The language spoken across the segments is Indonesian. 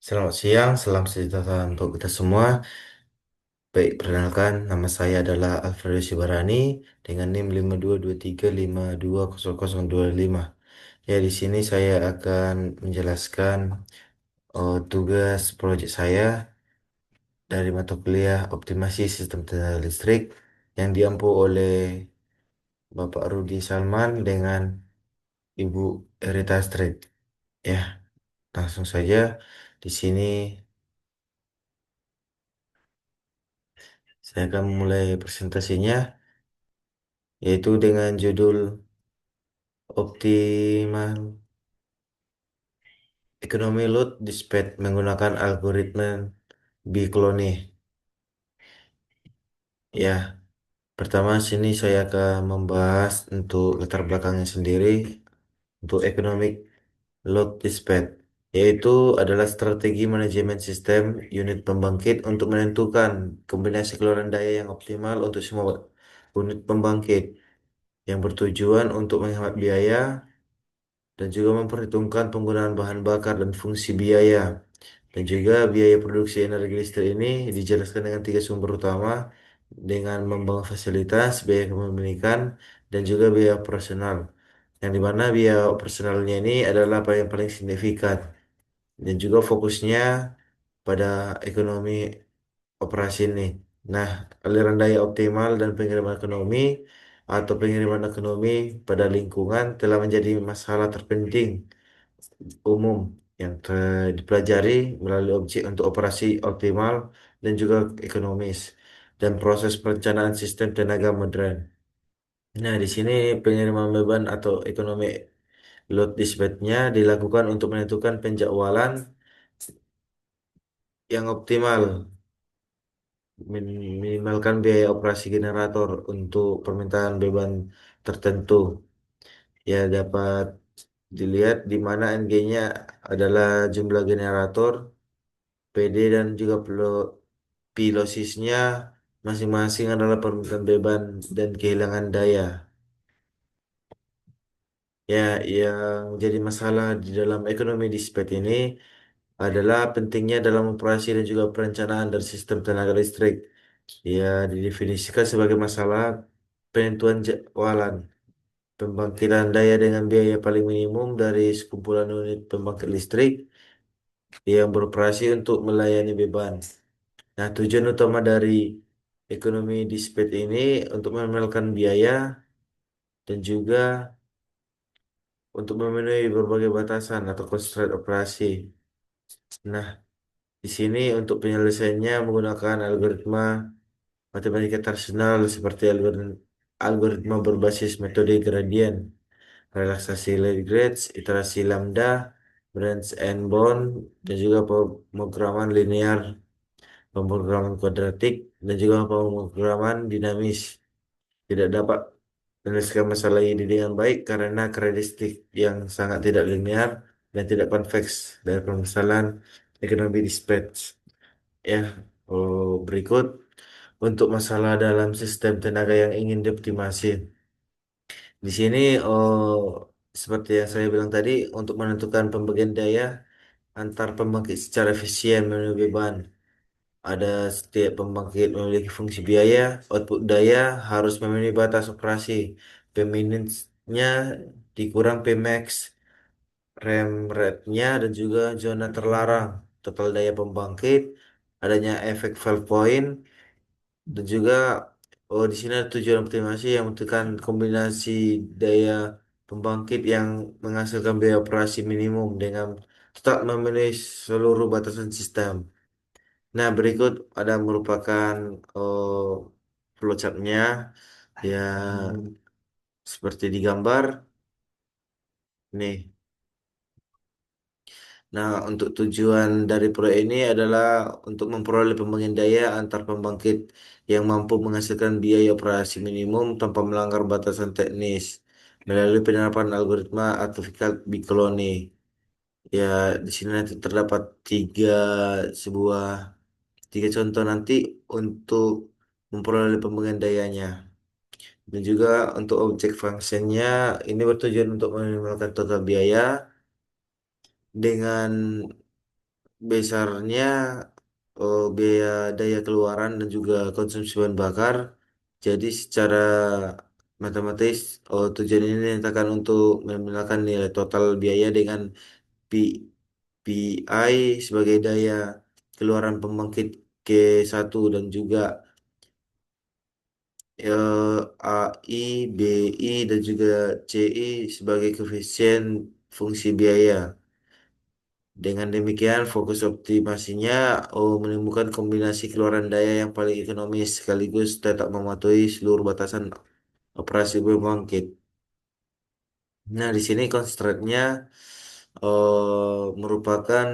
Selamat siang, salam sejahtera untuk kita semua. Baik, perkenalkan, nama saya adalah Alfredo Sibarani dengan NIM 5223520025. Ya, di sini saya akan menjelaskan tugas proyek saya dari mata kuliah Optimasi Sistem Tenaga Listrik yang diampu oleh Bapak Rudi Salman dengan Ibu Erita Street. Ya, langsung saja di sini saya akan memulai presentasinya, yaitu dengan judul Optimal Economy Load Dispatch menggunakan algoritma Biclone. Ya, pertama sini saya akan membahas untuk latar belakangnya sendiri untuk Economic Load Dispatch, yaitu adalah strategi manajemen sistem unit pembangkit untuk menentukan kombinasi keluaran daya yang optimal untuk semua unit pembangkit yang bertujuan untuk menghemat biaya dan juga memperhitungkan penggunaan bahan bakar dan fungsi biaya. Dan juga biaya produksi energi listrik ini dijelaskan dengan tiga sumber utama dengan membangun fasilitas, biaya kepemilikan, dan juga biaya operasional. Yang dimana biaya operasionalnya ini adalah apa yang paling signifikan dan juga fokusnya pada ekonomi operasi ini. Nah, aliran daya optimal dan pengiriman ekonomi atau pengiriman ekonomi pada lingkungan telah menjadi masalah terpenting umum yang dipelajari melalui objek untuk operasi optimal dan juga ekonomis dan proses perencanaan sistem tenaga modern. Nah, di sini pengiriman beban atau ekonomi load dispatch-nya dilakukan untuk menentukan penjadwalan yang optimal, minimalkan biaya operasi generator untuk permintaan beban tertentu. Ya, dapat dilihat di mana NG-nya adalah jumlah generator, PD dan juga pilosisnya masing-masing adalah permintaan beban dan kehilangan daya. Ya, yang jadi masalah di dalam ekonomi dispatch ini adalah pentingnya dalam operasi dan juga perencanaan dari sistem tenaga listrik. Ya, didefinisikan sebagai masalah penentuan jadwalan pembangkitan daya dengan biaya paling minimum dari sekumpulan unit pembangkit listrik yang beroperasi untuk melayani beban. Nah, tujuan utama dari ekonomi dispatch ini untuk meminimalkan biaya dan juga untuk memenuhi berbagai batasan atau constraint operasi. Nah, di sini untuk penyelesaiannya menggunakan algoritma matematika tradisional seperti algoritma berbasis metode gradient, relaksasi Lagrange, iterasi lambda, branch and bound, dan juga pemrograman linear, pemrograman kuadratik, dan juga pemrograman dinamis. Tidak dapat menyelesaikan masalah ini dengan baik karena karakteristik yang sangat tidak linear dan tidak konveks dari permasalahan ekonomi dispatch. Ya, berikut untuk masalah dalam sistem tenaga yang ingin dioptimasi. Di sini, seperti yang saya bilang tadi, untuk menentukan pembagian daya antar pembangkit secara efisien memenuhi beban. Ada setiap pembangkit memiliki fungsi biaya, output daya harus memenuhi batas operasi. Pminus-nya dikurang Pmax, rem rate-nya dan juga zona terlarang, total daya pembangkit, adanya efek valve point, dan juga di sini ada tujuan optimasi yang membutuhkan kombinasi daya pembangkit yang menghasilkan biaya operasi minimum dengan tetap memenuhi seluruh batasan sistem. Nah, berikut ada merupakan flowchart-nya ya seperti di gambar. Nih. Nah, untuk tujuan dari proyek ini adalah untuk memperoleh pembagian daya antar pembangkit yang mampu menghasilkan biaya operasi minimum tanpa melanggar batasan teknis melalui penerapan algoritma artificial Biclone. Ya, di sini nanti terdapat sebuah tiga contoh nanti untuk memperoleh pembagian dayanya. Dan juga untuk objek functionnya ini bertujuan untuk meminimalkan total biaya dengan besarnya biaya daya keluaran dan juga konsumsi bahan bakar. Jadi secara matematis tujuan ini dinyatakan untuk memiliki nilai total biaya dengan P, PI sebagai daya keluaran pembangkit K1 dan juga AI, BI dan juga CI sebagai koefisien fungsi biaya. Dengan demikian, fokus optimasinya menemukan kombinasi keluaran daya yang paling ekonomis sekaligus tetap mematuhi seluruh batasan operasi pembangkit. Nah, di sini constraint-nya merupakan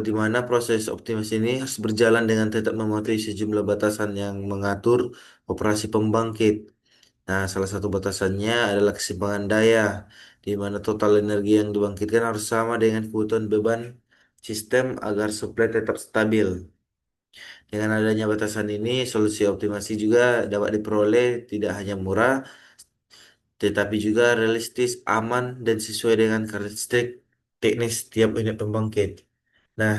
di mana proses optimasi ini harus berjalan dengan tetap mematuhi sejumlah batasan yang mengatur operasi pembangkit. Nah, salah satu batasannya adalah keseimbangan daya, di mana total energi yang dibangkitkan harus sama dengan kebutuhan beban sistem agar supply tetap stabil. Dengan adanya batasan ini, solusi optimasi juga dapat diperoleh tidak hanya murah, tetapi juga realistis, aman, dan sesuai dengan karakteristik teknis setiap unit pembangkit. Nah,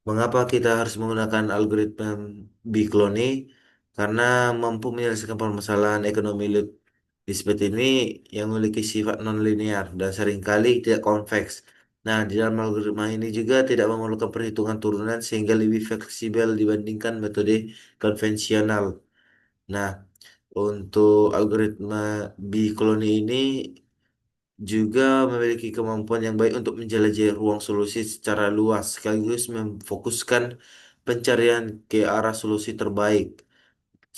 mengapa kita harus menggunakan algoritma Biclone? Karena mampu menyelesaikan permasalahan ekonomi Lisbeth ini yang memiliki sifat nonlinear dan seringkali tidak konveks. Nah, di dalam algoritma ini juga tidak memerlukan perhitungan turunan sehingga lebih fleksibel dibandingkan metode konvensional. Nah, untuk algoritma Biclone ini juga memiliki kemampuan yang baik untuk menjelajahi ruang solusi secara luas, sekaligus memfokuskan pencarian ke arah solusi terbaik,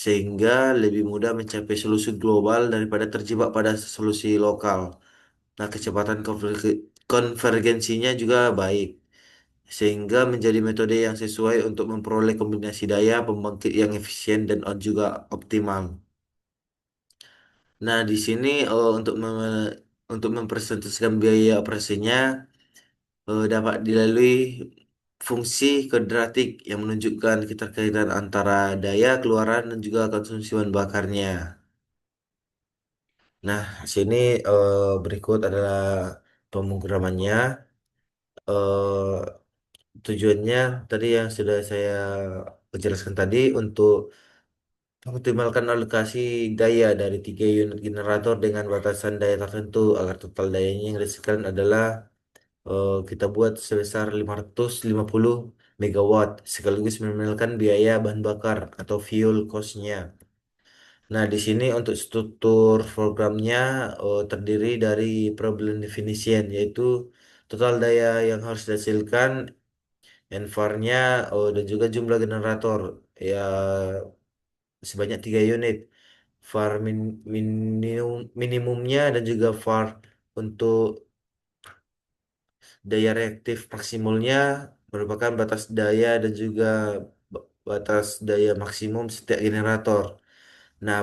sehingga lebih mudah mencapai solusi global daripada terjebak pada solusi lokal. Nah, kecepatan konvergensinya juga baik, sehingga menjadi metode yang sesuai untuk memperoleh kombinasi daya pembangkit yang efisien dan juga optimal. Nah, di sini untuk mempresentasikan biaya operasinya dapat dilalui fungsi kuadratik yang menunjukkan keterkaitan antara daya keluaran dan juga konsumsi bahan bakarnya. Nah, sini berikut adalah pemrogramannya. Eh, Tujuannya tadi yang sudah saya jelaskan tadi untuk mengoptimalkan alokasi daya dari 3 unit generator dengan batasan daya tertentu agar total dayanya yang dihasilkan adalah kita buat sebesar 550 megawatt sekaligus meminimalkan biaya bahan bakar atau fuel cost-nya. Nah, di sini untuk struktur programnya terdiri dari problem definition yaitu total daya yang harus dihasilkan, NVAR-nya dan juga jumlah generator ya sebanyak 3 unit. VAR minimumnya dan juga VAR untuk daya reaktif maksimalnya merupakan batas daya dan juga batas daya maksimum setiap generator. Nah,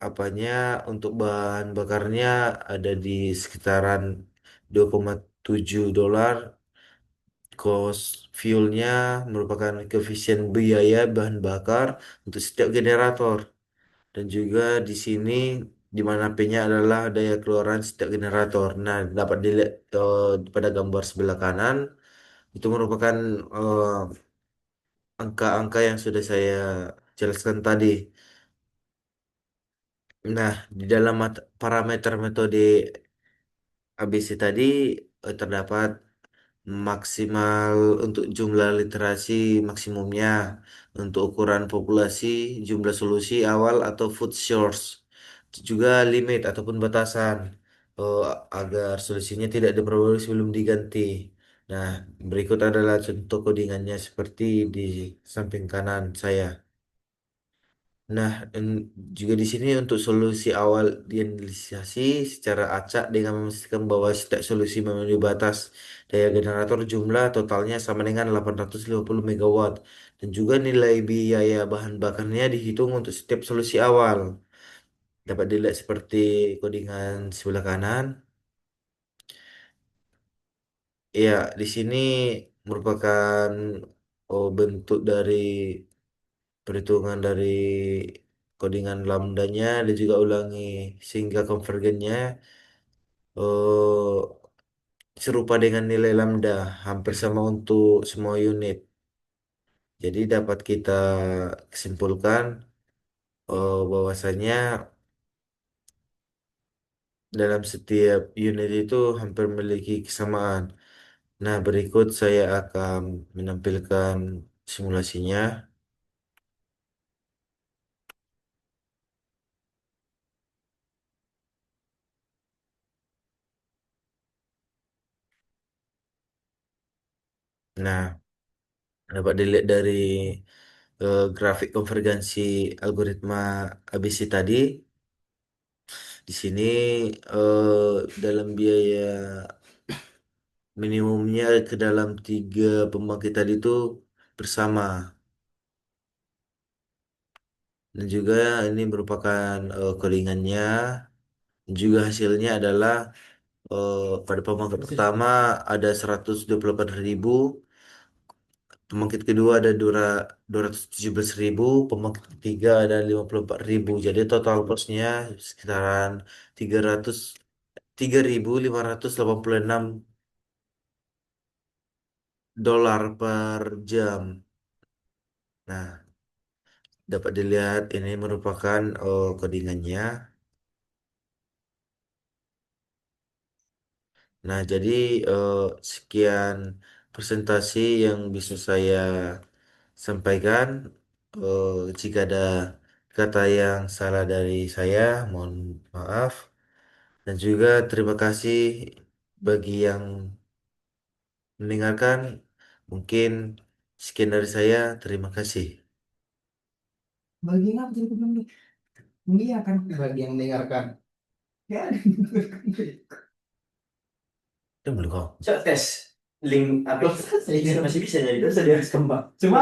apanya untuk bahan bakarnya ada di sekitaran 2,7 dolar. Cost fuelnya merupakan koefisien biaya bahan bakar untuk setiap generator. Dan juga di sini di mana P-nya adalah daya keluaran setiap generator. Nah, dapat dilihat pada gambar sebelah kanan itu merupakan eh, angka-angka yang sudah saya jelaskan tadi. Nah, di dalam parameter metode ABC tadi terdapat maksimal untuk jumlah literasi maksimumnya, untuk ukuran populasi, jumlah solusi awal atau food source, juga limit ataupun batasan eh, agar solusinya tidak diperbarui sebelum diganti. Nah, berikut adalah contoh codingannya seperti di samping kanan saya. Nah, juga di sini untuk solusi awal dianalisasi secara acak dengan memastikan bahwa setiap solusi memenuhi batas daya generator jumlah totalnya sama dengan 850 megawatt dan juga nilai biaya bahan bakarnya dihitung untuk setiap solusi awal. Dapat dilihat seperti kodingan sebelah kanan. Ya, di sini merupakan bentuk dari perhitungan dari codingan lambdanya dan juga ulangi sehingga konvergennya eh, serupa dengan nilai lambda, hampir sama untuk semua unit. Jadi dapat kita simpulkan bahwasanya dalam setiap unit itu hampir memiliki kesamaan. Nah, berikut saya akan menampilkan simulasinya. Nah, dapat dilihat dari grafik konvergensi algoritma ABC tadi. Di sini dalam biaya minimumnya ke dalam tiga pembangkit tadi itu bersama. Dan juga ini merupakan codingannya. Juga hasilnya adalah pada pembangkit pertama ada 128.000, pembangkit kedua ada 217.000, pembangkit ketiga ada 54.000. Jadi total costnya sekitaran 300 3.586 dolar per jam. Nah, dapat dilihat ini merupakan codingannya. Nah, jadi eh, sekian presentasi yang bisa saya sampaikan. Jika ada kata yang salah dari saya, mohon maaf. Dan juga terima kasih bagi yang mendengarkan. Mungkin sekian dari saya. Terima kasih. Bagi apa jadi belum iya kan bagi yang mendengarkan. Ya, Dan belum kau. coba tes link atau masih bisa jadi terus dia harus kembang. Cuma